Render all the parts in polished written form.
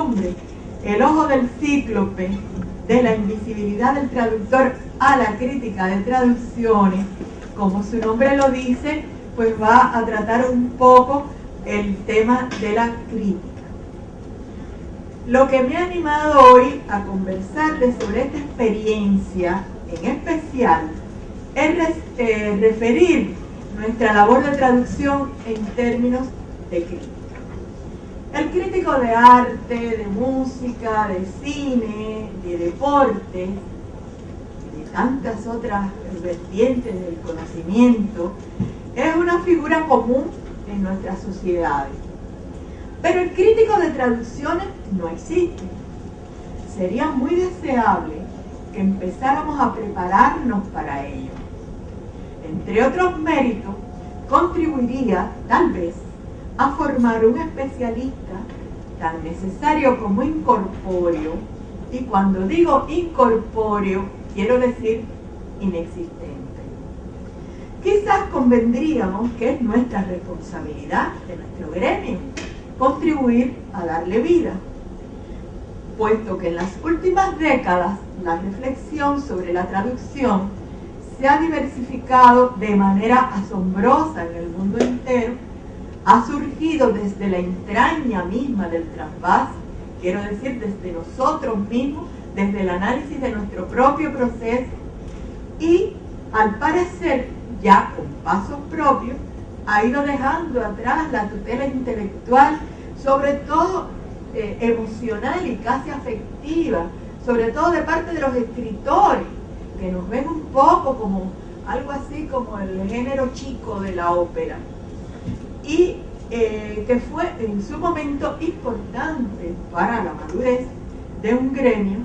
nombre, el ojo del cíclope de la invisibilidad del traductor a la crítica de traducciones, como su nombre lo dice, pues va a tratar un poco el tema de la crítica. Lo que me ha animado hoy a conversarles sobre esta experiencia en especial es referir nuestra labor de traducción en términos de crítica. El crítico de arte, de música, de cine, de deporte y de tantas otras vertientes del conocimiento es una figura común en nuestras sociedades. Pero el crítico de traducciones no existe. Sería muy deseable que empezáramos a prepararnos para ello. Entre otros méritos, contribuiría, tal vez, a formar un especialista tan necesario como incorpóreo, y cuando digo incorpóreo, quiero decir inexistente. Quizás convendríamos que es nuestra responsabilidad de nuestro gremio contribuir a darle vida, puesto que en las últimas décadas la reflexión sobre la traducción se ha diversificado de manera asombrosa en el mundo entero, ha surgido desde la entraña misma del trasvase, quiero decir desde nosotros mismos, desde el análisis de nuestro propio proceso, y al parecer ya con pasos propios ha ido dejando atrás la tutela intelectual, sobre todo emocional y casi afectiva, sobre todo de parte de los escritores, que nos ven un poco como algo así como el género chico de la ópera, y que fue en su momento importante para la madurez de un gremio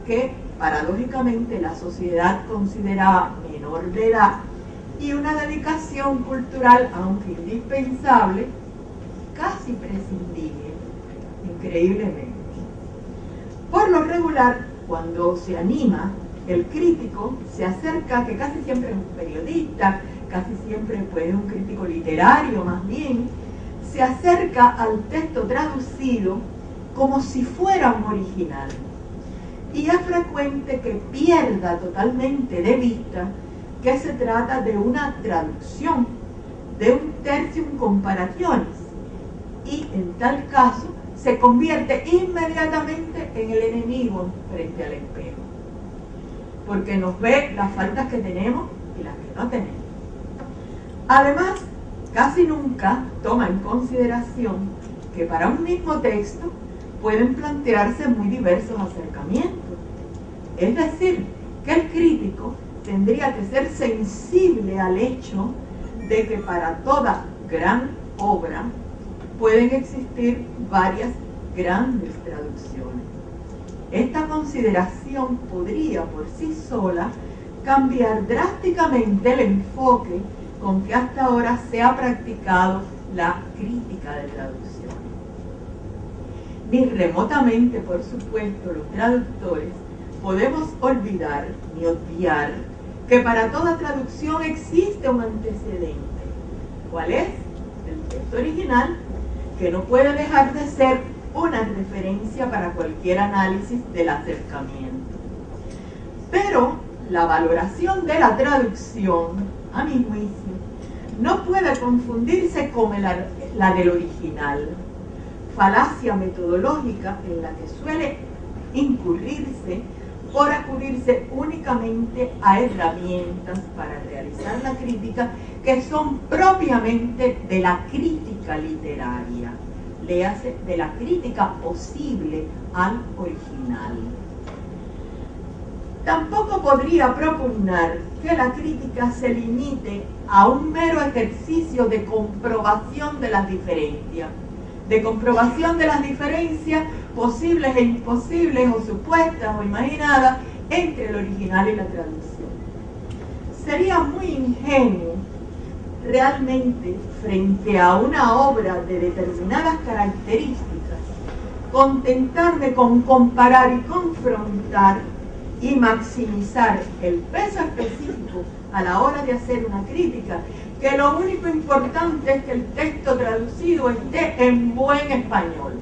que paradójicamente la sociedad consideraba menor de edad, y una dedicación cultural, aunque indispensable, casi prescindible, increíblemente. Por lo regular, cuando se anima, el crítico se acerca, que casi siempre es un periodista, casi siempre pues, un crítico literario más bien, se acerca al texto traducido como si fuera un original. Y es frecuente que pierda totalmente de vista que se trata de una traducción, de un tertium comparationis, y en tal caso se convierte inmediatamente en el enemigo frente al espejo, porque nos ve las faltas que tenemos y las que no tenemos. Además, casi nunca toma en consideración que para un mismo texto pueden plantearse muy diversos acercamientos. Es decir, que el crítico tendría que ser sensible al hecho de que para toda gran obra pueden existir varias grandes traducciones. Esta consideración podría por sí sola cambiar drásticamente el enfoque con que hasta ahora se ha practicado la crítica de traducción. Ni remotamente, por supuesto, los traductores podemos olvidar ni obviar que para toda traducción existe un antecedente. ¿Cuál es? El texto original, que no puede dejar de ser una referencia para cualquier análisis del acercamiento. Pero la valoración de la traducción, a mi juicio, no puede confundirse con la del original, falacia metodológica en la que suele incurrirse por acudirse únicamente a herramientas para realizar la crítica que son propiamente de la crítica literaria, léase de la crítica posible al original. Tampoco podría propugnar que la crítica se limite a un mero ejercicio de comprobación de las diferencias, posibles e imposibles, o supuestas o imaginadas, entre el original y la traducción. Sería muy ingenuo realmente, frente a una obra de determinadas características, contentarme con comparar y confrontar y maximizar el peso específico a la hora de hacer una crítica, que lo único importante es que el texto traducido esté en buen español.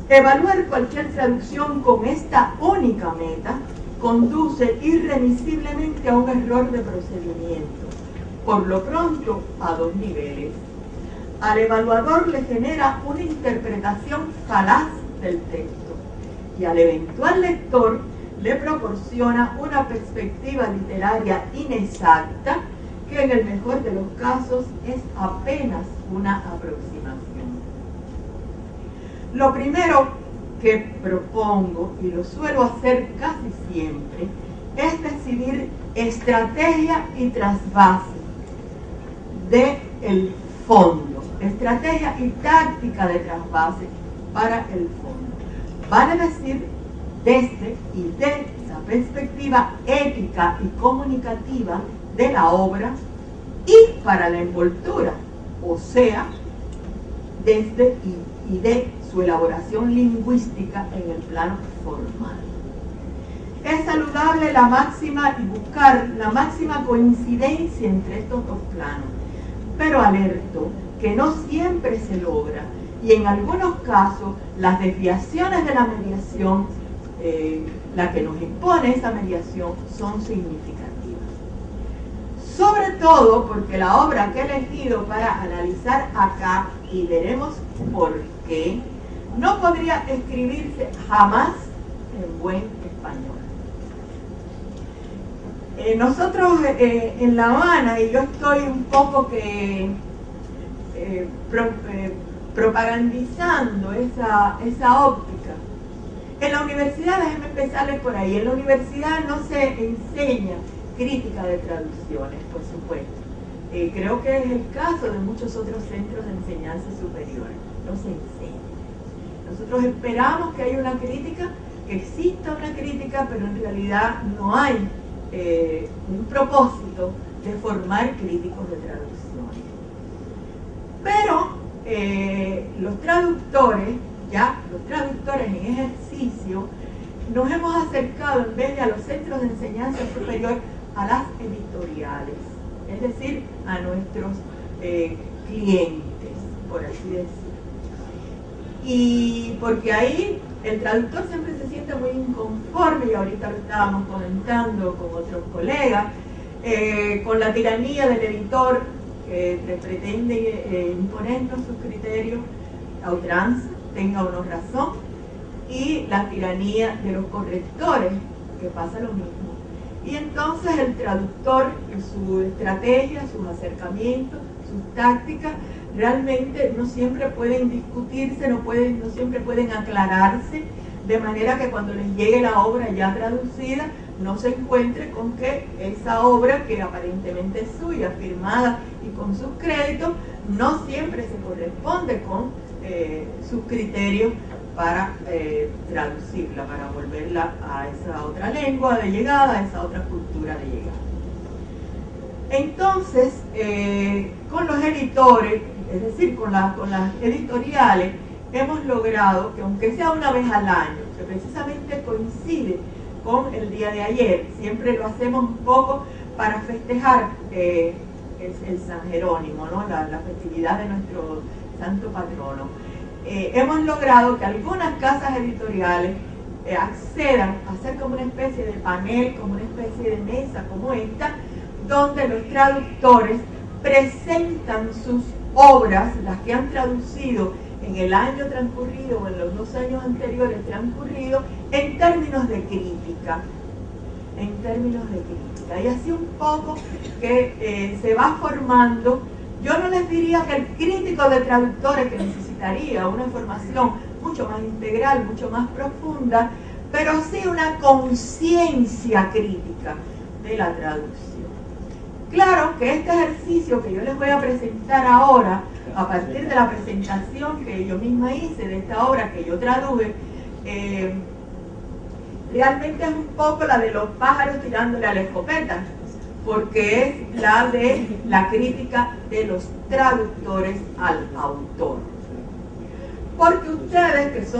Evaluar cualquier traducción con esta única meta conduce irremisiblemente a un error de procedimiento, por lo pronto a dos niveles. Al evaluador le genera una interpretación falaz del texto y al eventual lector le proporciona una perspectiva literaria inexacta que en el mejor de los casos es apenas una aproximación. Lo primero que propongo, y lo suelo hacer casi siempre, es decidir estrategia y trasvase del fondo, estrategia y táctica de trasvase para el fondo. Vale decir, desde y de la perspectiva ética y comunicativa de la obra y para la envoltura, o sea, desde y de su elaboración lingüística en el plano formal. Es saludable la máxima y buscar la máxima coincidencia entre estos dos planos, pero alerto que no siempre se logra y en algunos casos las desviaciones de la mediación, la que nos impone esa mediación, son significativas. Sobre todo porque la obra que he elegido para analizar acá, y veremos por qué, no podría escribirse jamás en buen español. Nosotros en La Habana, y yo estoy un poco que propagandizando esa óptica. En la universidad, déjenme empezarles por ahí, en la universidad no se enseña crítica de traducciones, por supuesto. Creo que es el caso de muchos otros centros de enseñanza superior. No se enseña. Nosotros esperamos que haya una crítica, que exista una crítica, pero en realidad no hay un propósito de formar críticos de traducciones. Pero los traductores en ejercicio, nos hemos acercado en vez de a los centros de enseñanza superior a las editoriales, es decir, a nuestros clientes, por así decirlo. Y porque ahí el traductor siempre se siente muy inconforme, y ahorita lo estábamos comentando con otros colegas, con la tiranía del editor que pretende imponernos sus criterios a ultranza, tenga o no razón, y la tiranía de los correctores, que pasa lo mismo. Y entonces el traductor, su estrategia, sus acercamientos, sus tácticas, realmente no siempre pueden discutirse, no siempre pueden aclararse, de manera que cuando les llegue la obra ya traducida, no se encuentre con que esa obra, que aparentemente es suya, firmada y con sus créditos, no siempre se corresponde con sus criterios para traducirla, para volverla a esa otra lengua de llegada, a esa otra cultura de llegada. Entonces, con los editores, es decir, con las editoriales, hemos logrado que, aunque sea una vez al año, que precisamente coincide con el día de ayer, siempre lo hacemos un poco para festejar el San Jerónimo, ¿no? la festividad de nuestro santo patrono. Hemos logrado que algunas casas editoriales accedan a hacer como una especie de panel, como una especie de mesa como esta, donde los traductores presentan sus obras, las que han traducido en el año transcurrido o en los 2 años anteriores transcurridos, en términos de crítica. Y así un poco que se va formando. Yo no les diría que el crítico de traductores, que necesitaría una formación mucho más integral, mucho más profunda, pero sí una conciencia crítica de la traducción. Claro que este ejercicio que yo les voy a presentar ahora, a partir de la presentación que yo misma hice de esta obra que yo traduje, realmente es un poco la de los pájaros tirándole a la escopeta, porque es la de la crítica de los traductores al autor. Porque ustedes, que son